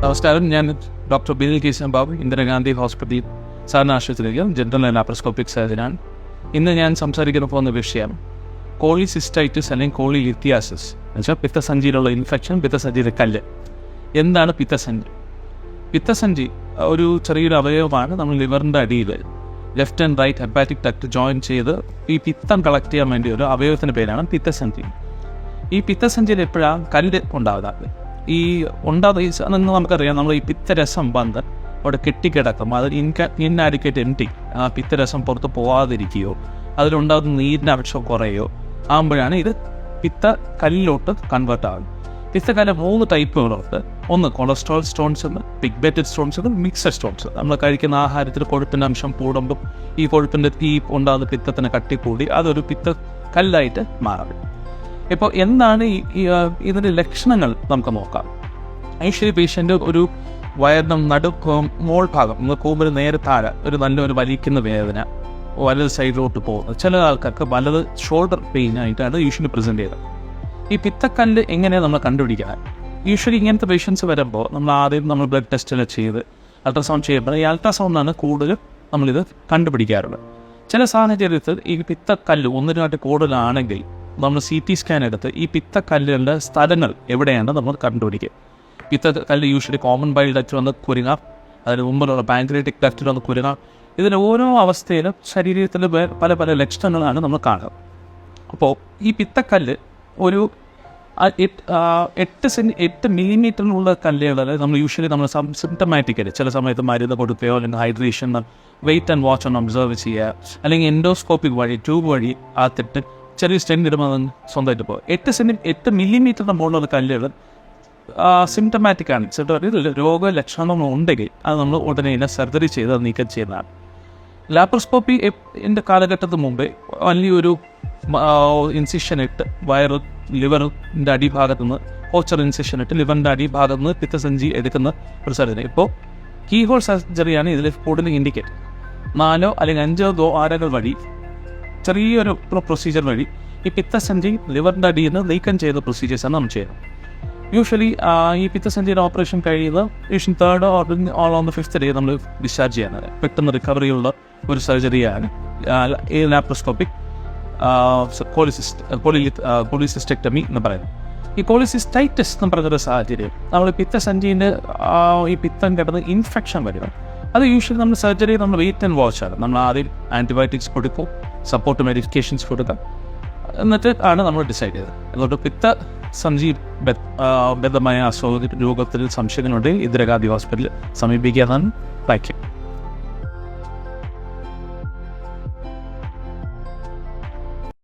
നമസ്കാരം, ഞാൻ doctor Binil Keshavan Babu, Indira Gandhi hospital സാധാരണ ആശുപത്രിയിലെ ജനറൽ ആൻഡ് ലാപ്രോസ്കോപ്പിക് സർജനാണ്. ഇന്ന് ഞാൻ സംസാരിക്കാൻ പോകുന്ന വിഷയം കോളിസിസ്റ്റൈറ്റിസ് അല്ലെങ്കിൽ കോളിലിത്തിയാസിസ് എന്നുവെച്ചാൽ പിത്തസഞ്ചിയിലുള്ള ഇൻഫെക്ഷൻ, പിത്തസഞ്ചിയിലെ കല്ല്. എന്താണ് പിത്തസഞ്ചി? പിത്തസഞ്ചി ഒരു ചെറിയൊരു അവയവമാണ്. നമ്മൾ ലിവറിൻ്റെ അടിയിൽ left and right hepatic duct join ചെയ്ത് ഈ പിത്തം കളക്ട് ചെയ്യാൻ വേണ്ടി ഒരു അവയവത്തിൻ്റെ പേരാണ് പിത്തസഞ്ചി. ഈ പിത്തസഞ്ചിയിൽ എപ്പോഴാണ് കല്ല് ഉണ്ടാകുന്നത്? ഈ ഉണ്ടാകുന്ന നമുക്കറിയാം, നമ്മൾ ഈ പിത്തരസം വന്ന് അവിടെ കെട്ടിക്കിടക്കും. അത് ഇന്നാഡിക്കേറ്റ് എംറ്റി, ആ പിത്തരസം പുറത്ത് പോകാതിരിക്കുകയോ അതിലുണ്ടാകുന്ന നീരിൻ്റെ ആവശ്യം കുറയോ ആകുമ്പോഴാണ് ഇത് പിത്തക്കല്ലിലോട്ട് കൺവേർട്ട് ആകുന്നത്. പിത്തക്കല്ല് 3 ടൈപ്പുകളുണ്ട്. ഒന്ന് കൊളസ്ട്രോൾ സ്റ്റോൺസ് എന്ന്, പിഗ്മെറ്റഡ് സ്റ്റോൺസ് എന്ന്, മിക്സഡ് സ്റ്റോൺസ്. നമ്മൾ കഴിക്കുന്ന ആഹാരത്തിൽ കൊഴുപ്പിൻ്റെ അംശം കൂടുമ്പോൾ ഈ കൊഴുപ്പിൻ്റെ ഉണ്ടാകുന്ന പിത്തത്തിന് കട്ടിക്കൂടി അതൊരു പിത്തക്കല്ലായിട്ട് മാറും. ഇപ്പോൾ എന്താണ് ഇതിൻ്റെ ലക്ഷണങ്ങൾ നമുക്ക് നോക്കാം. ഐശ്വര്യ പേഷ്യൻ്റ് ഒരു വയറിൻ്റെ മോൾ ഭാഗം കൂമ്പിന് നേരെ താഴെ നല്ലൊരു വലിക്കുന്ന വേദന, വലത് സൈഡിലോട്ട് പോകുന്നത്. ചില ആൾക്കാർക്ക് വലത് ഷോൾഡർ പെയിൻ ആയിട്ടാണ് യൂഷ്വലി പ്രസൻറ്റ് ചെയ്തത്. ഈ പിത്തക്കല്ല് എങ്ങനെയാണ് നമ്മൾ കണ്ടുപിടിക്കുന്നത്? യൂഷ്വലി ഇങ്ങനത്തെ പേഷ്യൻസ് വരുമ്പോൾ നമ്മൾ ബ്ലഡ് ടെസ്റ്റെല്ലാം ചെയ്ത് അൾട്രാസൗണ്ട് ചെയ്യുമ്പോൾ ഈ അൾട്രാസൗണ്ടാണ് കൂടുതലും നമ്മളിത് കണ്ടുപിടിക്കാറുള്ളത്. ചില സാഹചര്യത്തിൽ ഈ പിത്തക്കല്ല് 1-2 കൂടുതലാണെങ്കിൽ നമ്മൾ CT സ്കാൻ എടുത്ത് ഈ പിത്തക്കല്ലുകളുടെ സ്ഥലങ്ങൾ എവിടെയാണ് നമ്മൾ കണ്ടുപിടിക്കുക. പിത്തക്കല്ല് യൂഷ്വലി കോമൺ ബൈൽ ഡക്റ്റിൽ വന്ന് കുരുങ്ങാം, അതിന് മുമ്പിലുള്ള പാൻക്രിയാറ്റിക് ഡക്റ്റിൽ വന്ന് കുരുങ്ങാം. ഇതിന് ഓരോ അവസ്ഥയിലും ശരീരത്തിൽ പല പല ലക്ഷണങ്ങളാണ് നമ്മൾ കാണുക. അപ്പോൾ ഈ പിത്തക്കല്ല് ഒരു 8 മില്ലിമീറ്ററിനുള്ള കല്ലുകൾ നമ്മൾ യൂഷ്വലി സിംറ്റമാറ്റിക്കലി ചില സമയത്ത് മരുന്ന് കൊടുക്കുകയോ അല്ലെങ്കിൽ ഹൈഡ്രേഷൻ, വെയിറ്റ് ആൻഡ് വാച്ച് ഒന്ന് ഒബ്സർവ് ചെയ്യുക, അല്ലെങ്കിൽ എൻഡോസ്കോപ്പിക് വഴി ട്യൂബ് വഴി ആ തെറ്റ് ചെറിയ സ്റ്റെൻഡ് ഇടുമ്പോൾ സ്വന്തമായിട്ട് പോകും. 8 മില്ലിമീറ്ററിന് മുകളിലുള്ള കല്ലുകൾ സിംറ്റമാറ്റിക് ആണ്. രോഗലക്ഷണങ്ങൾ ഉണ്ടെങ്കിൽ അത് നമ്മൾ ഉടനെ തന്നെ സർജറി ചെയ്ത് അത് നീക്കം ചെയ്യുന്നതാണ്. ലാപ്രോസ്കോപ്പി എൻ്റെ കാലഘട്ടത്തിന് മുമ്പേ വലിയൊരു ഇൻസിഷൻ ഇട്ട് ലിവറിൻ്റെ അടിഭാഗത്ത് നിന്ന് ഹോച്ചർ ഇൻസിഷൻ ഇട്ട് ലിവറിൻ്റെ അടിഭാഗത്ത് നിന്ന് പിത്തസഞ്ചി എടുക്കുന്ന ഒരു സർജറി. ഇപ്പോൾ കീഹോൾ സർജറിയാണ് ഇതിൽ കൂടുതൽ ഇൻഡിക്കേറ്റ്. 4 അല്ലെങ്കിൽ 5 ദ്വാരങ്ങൾ വഴി ചെറിയൊരു പ്രൊസീജിയർ വഴി ഈ പിത്തസഞ്ചി ലിവറിൻ്റെ അടിയിൽ നിന്ന് നീക്കം ചെയ്ത പ്രൊസീജിയേഴ്സാണ് നമ്മൾ ചെയ്യുന്നത്. യൂഷ്വലി ഈ പിത്തസഞ്ചിയുടെ ഓപ്പറേഷൻ കഴിയുന്നത് 3rd or on the 5th day നമ്മൾ ഡിസ്ചാർജ് ചെയ്യുന്നത്. പെട്ടെന്ന് റിക്കവറിയുള്ള ഒരു സർജറിയാണ് ഈ ലാപ്രോസ്കോപ്പിക് കോളിസിസ്റ്റെക്ടമി എന്ന് പറയുന്നത്. ഈ കോളിസിസ്റ്റൈറ്റിസ് എന്ന് പറഞ്ഞൊരു സാഹചര്യം നമ്മൾ പിത്തസഞ്ചിൻ്റെ ഈ പിത്തം കിടന്ന് ഇൻഫെക്ഷൻ വരിക. അത് യൂഷ്വലി നമ്മൾ സർജറി നമ്മൾ വെയിറ്റ് ആൻഡ് വാച്ച് ആണ്. നമ്മൾ ആദ്യം ആൻറ്റിബയോട്ടിക്സ് കൊടുക്കും, സപ്പോർട്ട് മെഡിക്കേഷൻസ് കൊടുക്കാം, എന്നിട്ട് ആണ് നമ്മൾ ഡിസൈഡ് ചെയ്തത്. അതുകൊണ്ട് പിത്തസഞ്ചി ബന്ധമായ രോഗത്തിൽ സംശയങ്ങളുണ്ടെങ്കിൽ ഇന്ദിരാഗാന്ധി ഹോസ്പിറ്റലിൽ സമീപിക്കാനാണ്. Thank you.